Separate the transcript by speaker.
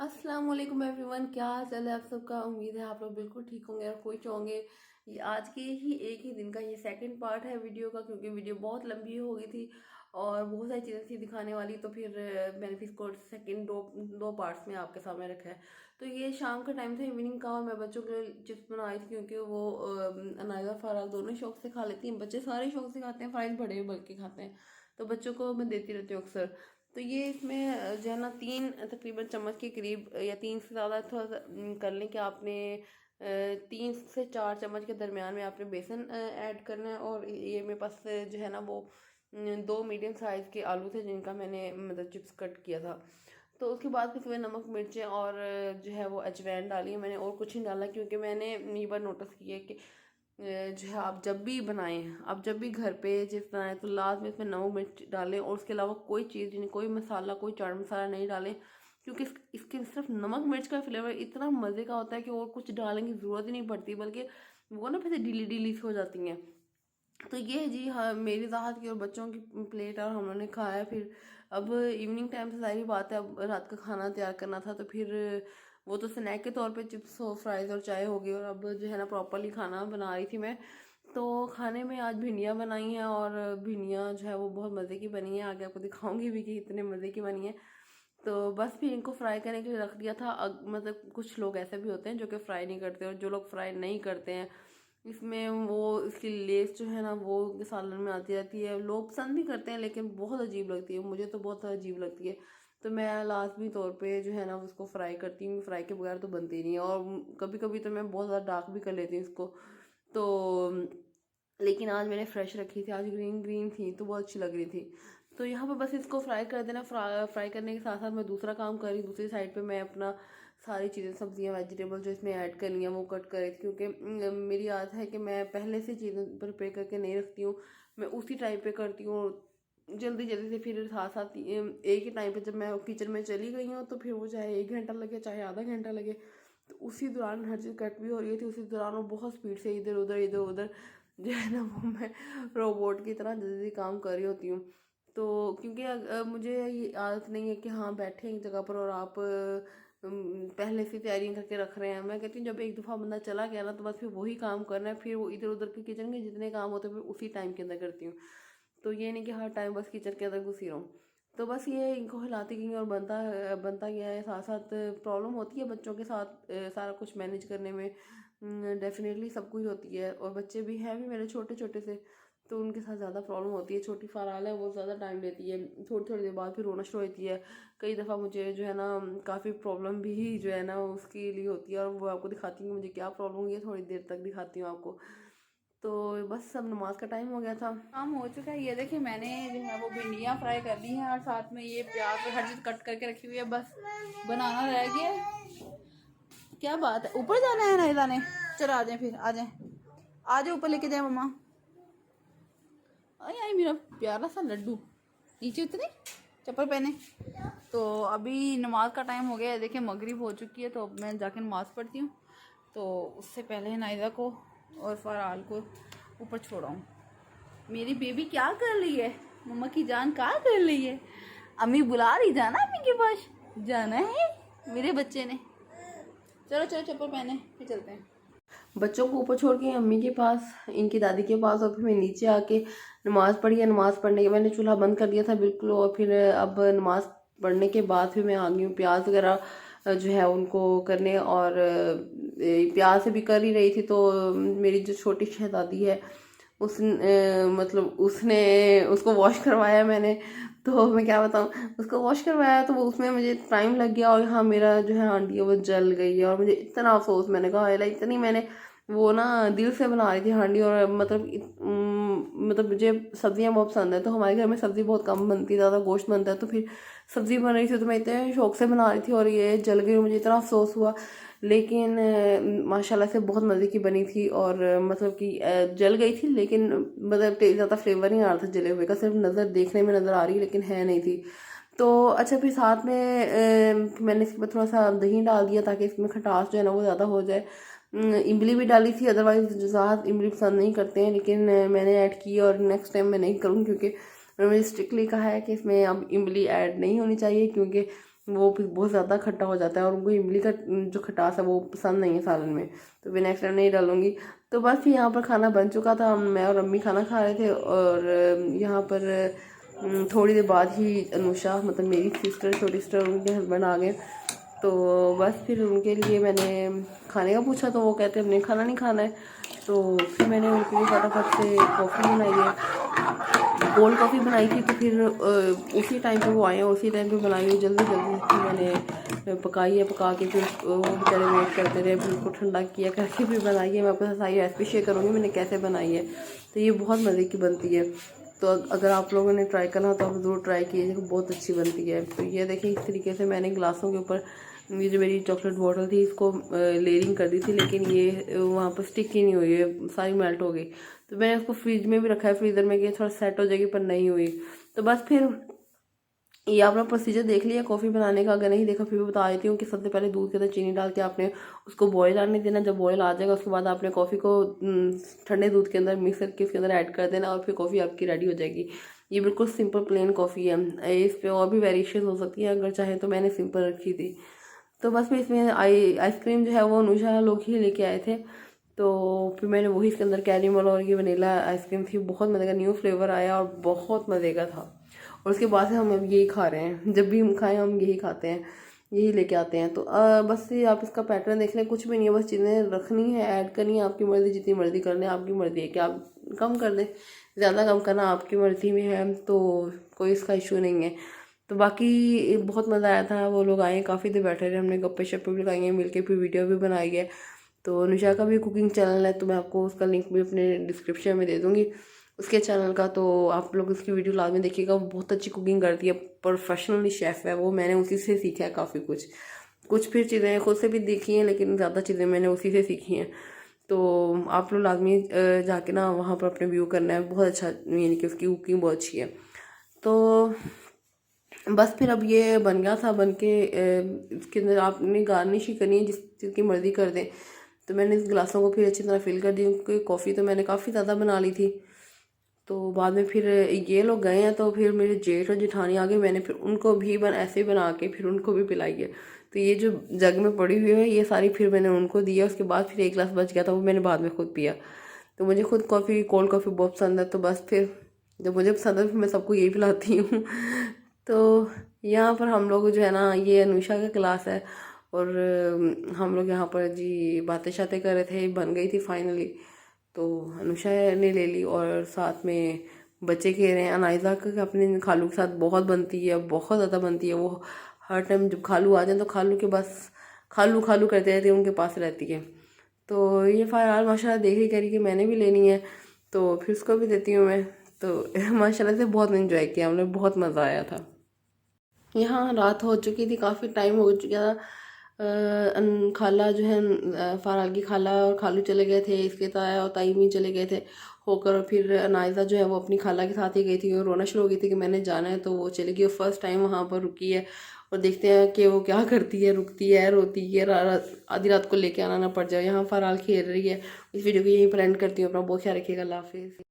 Speaker 1: अस्सलाम वालेकुम एवरीवन, क्या हाल चाल है आप सबका। उम्मीद है आप लोग बिल्कुल ठीक होंगे और खुश होंगे। ये आज के ही एक ही दिन का ये सेकंड पार्ट है वीडियो का, क्योंकि वीडियो बहुत लंबी हो गई थी और बहुत सारी चीज़ें थी दिखाने वाली, तो फिर मैंने फिर इसको सेकंड दो दो पार्ट्स में आपके सामने रखा है। तो ये शाम का टाइम था, इवनिंग का, और मैं बच्चों के लिए चिप्स बनाई थी, क्योंकि वो अनाया फ़राज दोनों शौक से खा लेती हैं। बच्चे सारे शौक से खाते हैं, फ़राज बड़े बल्कि खाते हैं, तो बच्चों को मैं देती रहती हूँ अक्सर। तो ये इसमें जो है ना 3 तकरीबन चम्मच के करीब, या 3 से ज़्यादा थोड़ा सा कर लें कि आपने 3 से 4 चम्मच के दरमियान में आपने बेसन ऐड करना है। और ये मेरे पास जो है ना वो 2 मीडियम साइज़ के आलू थे, जिनका मैंने मतलब चिप्स कट किया था। तो उसके बाद फिर इसमें नमक मिर्चें और जो है वो अजवाइन डाली है मैंने, और कुछ नहीं डाला, क्योंकि मैंने ये बार नोटिस किया है कि जो है आप जब भी बनाएं, आप जब भी घर पे चिप्स बनाएं, तो लास्ट में इसमें नमक मिर्च डालें, और उसके अलावा कोई चीज़ नहीं, कोई मसाला, कोई चाट मसाला नहीं डालें, क्योंकि इसके सिर्फ नमक मिर्च का फ्लेवर इतना मज़े का होता है कि और कुछ डालने की ज़रूरत ही नहीं पड़ती, बल्कि वो ना फिर ढीली ढीली सी हो जाती हैं। तो ये जी हाँ, मेरी राहत की और बच्चों की प्लेट, और हम लोगों ने खाया। फिर अब इवनिंग टाइम से सारी बात है, अब रात का खाना तैयार करना था, तो फिर वो तो स्नैक के तौर पे चिप्स और फ्राइज़ और चाय हो गई, और अब जो है ना प्रॉपरली खाना बना रही थी मैं। तो खाने में आज भिंडियाँ बनाई हैं, और भिंडियाँ जो है वो बहुत मज़े की बनी है, आगे आपको दिखाऊंगी भी कि इतने मज़े की बनी है। तो बस फिर इनको फ्राई करने के लिए रख दिया था। मतलब कुछ लोग ऐसे भी होते हैं जो कि फ्राई नहीं करते, और जो लोग फ्राई नहीं करते हैं, इसमें वो इसकी लेस जो है ना वो उनके सालन में आती रहती है। लोग पसंद भी करते हैं, लेकिन बहुत अजीब लगती है, मुझे तो बहुत अजीब लगती है। तो मैं लाजमी तौर पे जो है ना उसको फ्राई करती हूँ, फ्राई के बगैर तो बनती नहीं है। और कभी कभी तो मैं बहुत ज़्यादा डार्क भी कर लेती हूँ इसको। तो लेकिन आज मैंने फ्रेश रखी थी, आज ग्रीन ग्रीन थी, तो बहुत अच्छी लग रही थी। तो यहाँ पर बस इसको फ्राई कर देना। फ्राई करने के साथ साथ मैं दूसरा काम कर रही, दूसरी साइड पे मैं अपना सारी चीज़ें, सब्जियां, वेजिटेबल जो इसमें ऐड करनी है वो कट कर रही थी, क्योंकि मेरी आदत है कि मैं पहले से चीज़ें प्रिपेयर करके नहीं रखती हूँ, मैं उसी टाइम पे करती हूँ जल्दी जल्दी से। फिर साथ साथ एक ही टाइम पे जब मैं किचन में चली गई हूँ, तो फिर वो चाहे 1 घंटा लगे चाहे आधा घंटा लगे, तो उसी दौरान हर चीज़ कट भी हो रही थी, उसी दौरान वो बहुत स्पीड से इधर उधर जो है ना वो मैं रोबोट की तरह जल्दी काम कर रही होती हूँ। तो क्योंकि मुझे ये आदत नहीं है कि हाँ बैठे एक जगह पर और आप पहले से तैयारियां करके रख रहे हैं। मैं कहती हूँ जब एक दफ़ा बंदा चला गया ना, तो बस फिर वही काम करना है, फिर वो इधर उधर के किचन के जितने काम होते हैं फिर उसी टाइम के अंदर करती हूँ। तो ये नहीं कि हर टाइम बस किचन के अंदर घुसी रहूँ। तो बस ये इनको हिलाती गई और बनता गया है। साथ साथ प्रॉब्लम होती है बच्चों के साथ सारा कुछ मैनेज करने में, डेफिनेटली सब कुछ होती है। और बच्चे भी हैं भी मेरे छोटे छोटे से, तो उनके साथ ज़्यादा प्रॉब्लम होती है। छोटी फ़राल है, वो ज़्यादा टाइम लेती है, थोड़ी थोड़ी देर बाद फिर रोना शुरू होती है। कई दफ़ा मुझे जो है ना काफ़ी प्रॉब्लम भी जो है ना उसके लिए होती है, और वो आपको दिखाती हूँ मुझे क्या प्रॉब्लम हुई है, थोड़ी देर तक दिखाती हूँ आपको। तो बस अब नमाज का टाइम हो गया था,
Speaker 2: काम हो चुका है। ये देखिए मैंने जो है वो भिंडियाँ फ्राई कर ली हैं और साथ में ये प्याज और हर चीज़ कट करके रखी हुई है, बस बनाना रह गया है। क्या बात है, ऊपर जाना है ना जाने। चलो आ जाए, फिर आ जाए, आ जाए ऊपर लेके जाए मम्मा। आई आई मेरा प्यारा सा लड्डू, नीचे उतरे, चप्पल पहने। तो अभी नमाज का टाइम हो गया है, देखिए मगरिब हो चुकी है, तो अब मैं जाके नमाज पढ़ती हूँ। तो उससे पहले नायदा को और फराल को ऊपर छोड़ाऊँ। मेरी बेबी क्या कर रही है, मम्मा की जान क्या कर रही है। अम्मी बुला रही, जाना अम्मी के पास, जाना है मेरे बच्चे ने। चलो चलो चप्पल पहने फिर चलते हैं।
Speaker 1: बच्चों को ऊपर छोड़ के अम्मी के पास, इनकी दादी के पास, और फिर मैं नीचे आके नमाज़ पढ़ी है। नमाज़ पढ़ने के मैंने चूल्हा बंद कर दिया था बिल्कुल, और फिर अब नमाज़ पढ़ने के बाद फिर मैं आ गई हूँ प्याज वगैरह जो है उनको करने। और प्याज से भी कर ही रही थी, तो मेरी जो छोटी शहजादी है उस मतलब उसने उसको वॉश करवाया मैंने। तो मैं क्या बताऊँ, उसको वॉश करवाया तो वो उसमें मुझे टाइम लग गया, और यहाँ मेरा जो है हांडी है वो जल गई है, और मुझे इतना अफसोस। मैंने कहा हाय, इतनी मैंने वो ना दिल से बना रही थी हांडी, और मतलब मतलब मुझे सब्जियां बहुत पसंद है, तो हमारे घर में सब्जी बहुत कम बनती है, ज़्यादा गोश्त बनता है, तो फिर सब्जी बन रही थी तो मैं इतने शौक से बना रही थी, और ये जल गई और मुझे इतना अफसोस हुआ। लेकिन माशाल्लाह से बहुत मज़े की बनी थी, और मतलब कि जल गई थी, लेकिन मतलब ज़्यादा फ्लेवर नहीं आ रहा था जले हुए का, सिर्फ नज़र देखने में नज़र आ रही, लेकिन है नहीं थी। तो अच्छा, फिर साथ में मैंने इसमें थोड़ा सा दही डाल दिया, ताकि इसमें खटास जो है ना वो ज़्यादा हो जाए। इमली भी डाली थी, अदरवाइज जो ज़्यादा इमली पसंद नहीं करते हैं, लेकिन मैंने ऐड की, और नेक्स्ट टाइम मैं नहीं करूँगी, क्योंकि उन्होंने स्ट्रिक्टली कहा है कि इसमें अब इमली ऐड नहीं होनी चाहिए, क्योंकि वो भी बहुत ज़्यादा खट्टा हो जाता है और उनको इमली का जो खटास है वो पसंद नहीं है सालन में, तो मैं नेक्स्ट टाइम नहीं डालूँगी। तो बस फिर यहाँ पर खाना बन चुका था, मैं और अम्मी खाना खा रहे थे और यहाँ पर थोड़ी देर बाद ही अनुषा मतलब मेरी सिस्टर, छोटी सिस्टर, उनके हस्बैंड आ गए। तो बस फिर उनके लिए मैंने खाने का पूछा तो वो कहते हमने खाना नहीं खाना है, तो फिर मैंने उनके लिए फटाफट से कॉफ़ी बनाई है, कोल्ड कॉफ़ी बनाई थी। तो फिर उसी टाइम पे वो आए हैं, उसी टाइम पे बनाई हुई जल्दी जल्दी फिर मैंने पकाई है। पका के फिर वो बेचारे वेट करते रहे, फिर उसको ठंडा किया करके फिर बनाई है। मैं आपके साथ सारी रेसिपी शेयर करूँगी मैंने कैसे बनाई है, तो ये बहुत मज़े की बनती है। तो अगर आप लोगों ने ट्राई करना हो तो आप ज़रूर ट्राई कीजिए, बहुत अच्छी बनती है। तो ये देखिए इस तरीके से मैंने ग्लासों के ऊपर ये जो मेरी चॉकलेट बॉटल थी इसको लेयरिंग कर दी थी, लेकिन ये वहाँ पर स्टिक ही नहीं हुई है, सारी मेल्ट हो गई। तो मैंने उसको फ्रिज में भी रखा है, फ्रीज़र में, कि थोड़ा सेट हो जाएगी, पर नहीं हुई। तो बस फिर ये आपने प्रोसीजर देख लिया कॉफ़ी बनाने का, अगर नहीं देखा फिर भी बता देती हूँ कि सबसे पहले दूध के अंदर चीनी डाल के आपने उसको बॉयल आने देना। जब बॉयल आ जाएगा उसके बाद आपने कॉफ़ी को ठंडे दूध के अंदर मिक्स करके उसके अंदर ऐड कर देना और फिर कॉफ़ी आपकी रेडी हो जाएगी। ये बिल्कुल सिंपल प्लेन कॉफ़ी है, इस पर और भी वेरिएशन हो सकती है अगर चाहे तो, मैंने सिंपल रखी थी। तो बस फिर इसमें आइसक्रीम जो है वो अनुषा लोग ही लेके आए थे, तो फिर मैंने वही इसके अंदर कैरेमल और ये वनीला आइसक्रीम थी, बहुत मज़े का न्यू फ्लेवर आया और बहुत मज़े का था। और उसके बाद से हम अब यही खा रहे हैं, जब भी हम खाएं हम यही खाते हैं, यही लेके आते हैं। तो बस ये आप इसका पैटर्न देख लें, कुछ भी नहीं है, बस चीज़ें रखनी है, ऐड करनी है, आपकी मर्ज़ी, जितनी मर्ज़ी कर लें, आपकी मर्ज़ी है कि आप कम कर दें, ज़्यादा कम करना आपकी मर्ज़ी में है, तो कोई इसका इशू नहीं है। तो बाकी बहुत मज़ा आया था, वो लोग आए काफ़ी देर बैठे रहे, हमने गप्पे शप्पे भी लगाई हैं मिल के, फिर वीडियो भी बनाई है। तो अनुषा का भी कुकिंग चैनल है, तो मैं आपको उसका लिंक भी अपने डिस्क्रिप्शन में दे दूँगी उसके चैनल का, तो आप लोग उसकी वीडियो लाजमी देखिएगा। वो बहुत अच्छी कुकिंग करती है, प्रोफेशनली शेफ़ है वो, मैंने उसी से सीखा है काफ़ी कुछ। कुछ फिर चीज़ें खुद से भी देखी हैं, लेकिन ज़्यादा चीज़ें मैंने उसी से सीखी हैं। तो आप लोग लाजमी जाके ना वहाँ पर अपने व्यू करना है, बहुत अच्छा, यानी कि उसकी कुकिंग बहुत अच्छी है। तो बस फिर अब ये बन गया था, बन के इसके अंदर आपने गार्निश ही करनी है, जिस चीज़ की मर्ज़ी कर दें। तो मैंने इस गिलासों को फिर अच्छी तरह फिल कर दी, क्योंकि कॉफ़ी तो मैंने काफ़ी ज़्यादा बना ली थी। तो बाद में फिर ये लोग गए हैं, तो फिर मेरे जेठ और जेठानी आ गए, मैंने फिर उनको भी ऐसे ही बना के फिर उनको भी पिलाई है। तो ये जो जग में पड़ी हुई है ये सारी फिर मैंने उनको दिया, उसके बाद फिर एक गिलास बच गया था, वो मैंने बाद में खुद पिया। तो मुझे खुद कॉफ़ी, कोल्ड कॉफ़ी बहुत पसंद है, तो बस फिर जब मुझे पसंद है फिर मैं सबको यही पिलाती हूँ। तो यहाँ पर हम लोग जो है ना, ये अनुषा का क्लास है और हम लोग यहाँ पर जी बातें शातें कर रहे थे, बन गई थी फाइनली। तो अनुषा ने ले ली और साथ में बच्चे खेल रहे हैं। अनाइज़ा का अपने खालू के साथ बहुत बनती है, बहुत ज़्यादा बनती है। वो हर टाइम जब खालू आ जाए तो खालू के बस खालू खालू करते रहती है, उनके पास रहती है। तो ये फ़िलहाल माशाल्लाह देख रही करी कि मैंने भी लेनी है, तो फिर उसको भी देती हूँ मैं। तो माशाल्लाह से बहुत इन्जॉय किया हमने, बहुत मज़ा आया था। यहाँ रात हो चुकी थी, काफ़ी टाइम हो चुका था। खाला जो है फ़रहाल की खाला और खालू चले गए थे, इसके ताया और ताई भी चले गए थे होकर, और फिर अनाइज़ा जो है वो अपनी खाला के साथ ही गई थी और रोना शुरू हो गई थी कि मैंने जाना है, तो वो चली गई। फर्स्ट टाइम वहाँ पर रुकी है और देखते हैं कि वो क्या करती है, रुकती है, रोती है, आधी रात को लेके आना ना पड़ जाए। यहाँ फ़रहाल खेल रही है। इस वीडियो को यहीं पर एंड करती हूँ, अपना बहुत ख्याल रखिएगा, अल्लाह हाफिज़।